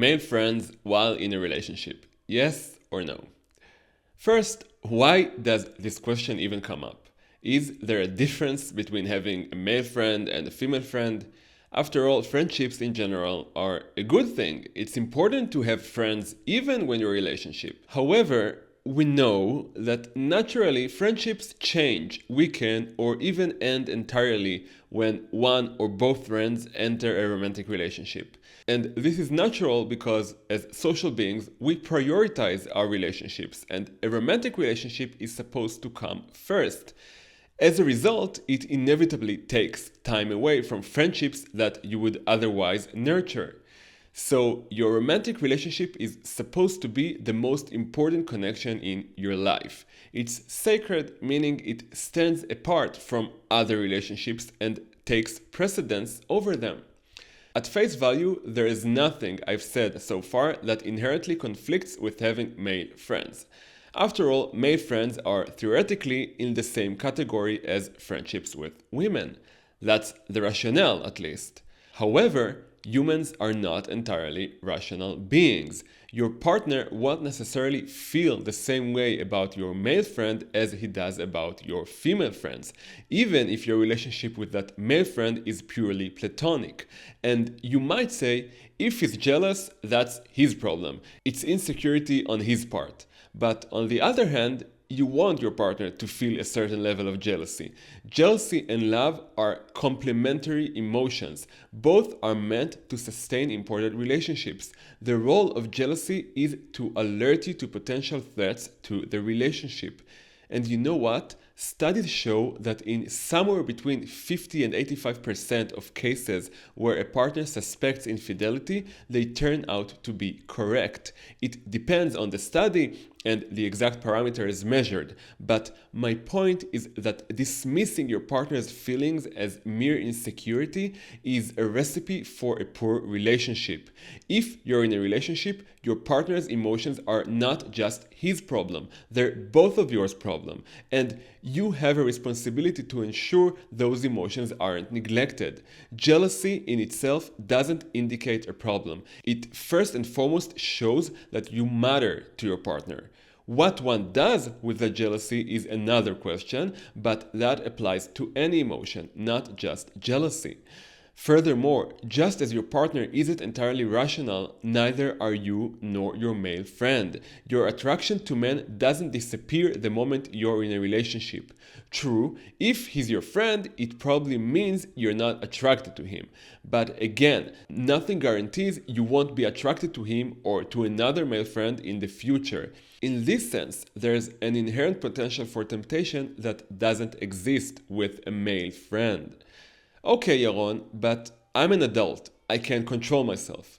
male friends while in a relationship? Yes or no? First, why does this question even come up? Is there a difference between having a male friend and a female friend? After all, friendships in general are a good thing. It's important to have friends even when you're in a relationship. However, we know that naturally friendships change, weaken, or even end entirely when one or both friends enter a romantic relationship. And this is natural because as social beings, we prioritize our relationships, and a romantic relationship is supposed to come first. As a result, it inevitably takes time away from friendships that you would otherwise nurture. So, your romantic relationship is supposed to be the most important connection in your life. It's sacred, meaning it stands apart from other relationships and takes precedence over them. At face value, there is nothing I've said so far that inherently conflicts with having male friends. After all, male friends are theoretically in the same category as friendships with women. That's the rationale, at least. However, humans are not entirely rational beings. Your partner won't necessarily feel the same way about your male friend as he does about your female friends, even if your relationship with that male friend is purely platonic. And you might say, if he's jealous, that's his problem. It's insecurity on his part. But on the other hand, you want your partner to feel a certain level of jealousy. Jealousy and love are complementary emotions. Both are meant to sustain important relationships. The role of jealousy is to alert you to potential threats to the relationship. And you know what? Studies show that in somewhere between 50 and 85% of cases where a partner suspects infidelity, they turn out to be correct. It depends on the study and the exact parameters measured. But my point is that dismissing your partner's feelings as mere insecurity is a recipe for a poor relationship. If you're in a relationship, your partner's emotions are not just his problem, they're both of yours problem. And you have a responsibility to ensure those emotions aren't neglected. Jealousy in itself doesn't indicate a problem. It first and foremost shows that you matter to your partner. What one does with the jealousy is another question, but that applies to any emotion, not just jealousy. Furthermore, just as your partner isn't entirely rational, neither are you nor your male friend. Your attraction to men doesn't disappear the moment you're in a relationship. True, if he's your friend, it probably means you're not attracted to him. But again, nothing guarantees you won't be attracted to him or to another male friend in the future. In this sense, there's an inherent potential for temptation that doesn't exist with a male friend. Okay, Yaron, but I'm an adult. I can control myself.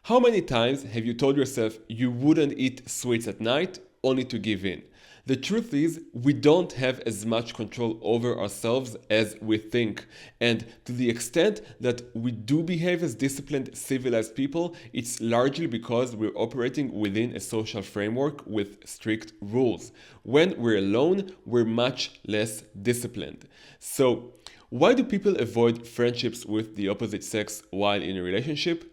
How many times have you told yourself you wouldn't eat sweets at night only to give in? The truth is, we don't have as much control over ourselves as we think. And to the extent that we do behave as disciplined, civilized people, it's largely because we're operating within a social framework with strict rules. When we're alone, we're much less disciplined. So, why do people avoid friendships with the opposite sex while in a relationship?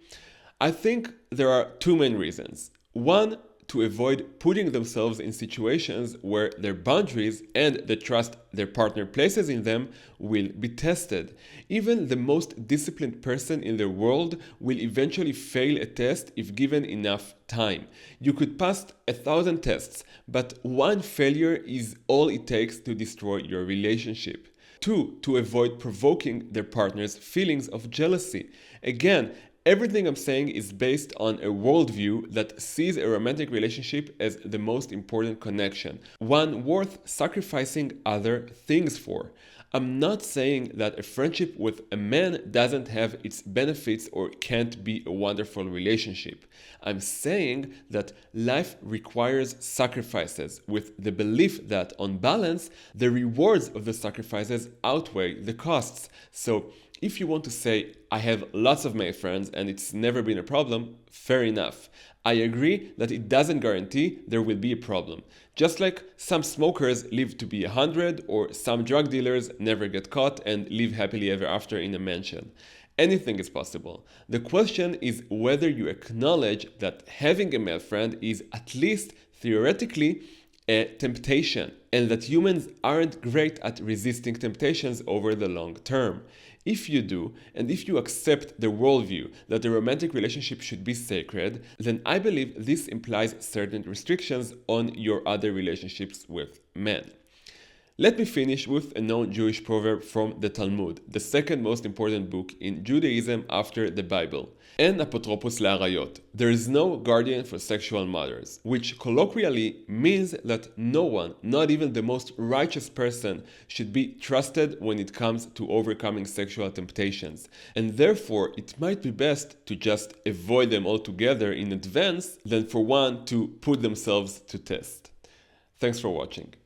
I think there are two main reasons. One, to avoid putting themselves in situations where their boundaries and the trust their partner places in them will be tested. Even the most disciplined person in the world will eventually fail a test if given enough time. You could pass 1,000 tests, but one failure is all it takes to destroy your relationship. Two, to avoid provoking their partner's feelings of jealousy. Again, everything I'm saying is based on a worldview that sees a romantic relationship as the most important connection, one worth sacrificing other things for. I'm not saying that a friendship with a man doesn't have its benefits or can't be a wonderful relationship. I'm saying that life requires sacrifices, with the belief that, on balance, the rewards of the sacrifices outweigh the costs. So, if you want to say, I have lots of male friends and it's never been a problem, fair enough. I agree that it doesn't guarantee there will be a problem. Just like some smokers live to be 100 or some drug dealers never get caught and live happily ever after in a mansion. Anything is possible. The question is whether you acknowledge that having a male friend is at least theoretically a temptation, and that humans aren't great at resisting temptations over the long term. If you do, and if you accept the worldview that a romantic relationship should be sacred, then I believe this implies certain restrictions on your other relationships with men. Let me finish with a known Jewish proverb from the Talmud, the second most important book in Judaism after the Bible. En apotropos le'arayot. There is no guardian for sexual matters, which colloquially means that no one, not even the most righteous person, should be trusted when it comes to overcoming sexual temptations. And therefore, it might be best to just avoid them altogether in advance than for one to put themselves to test. Thanks for watching.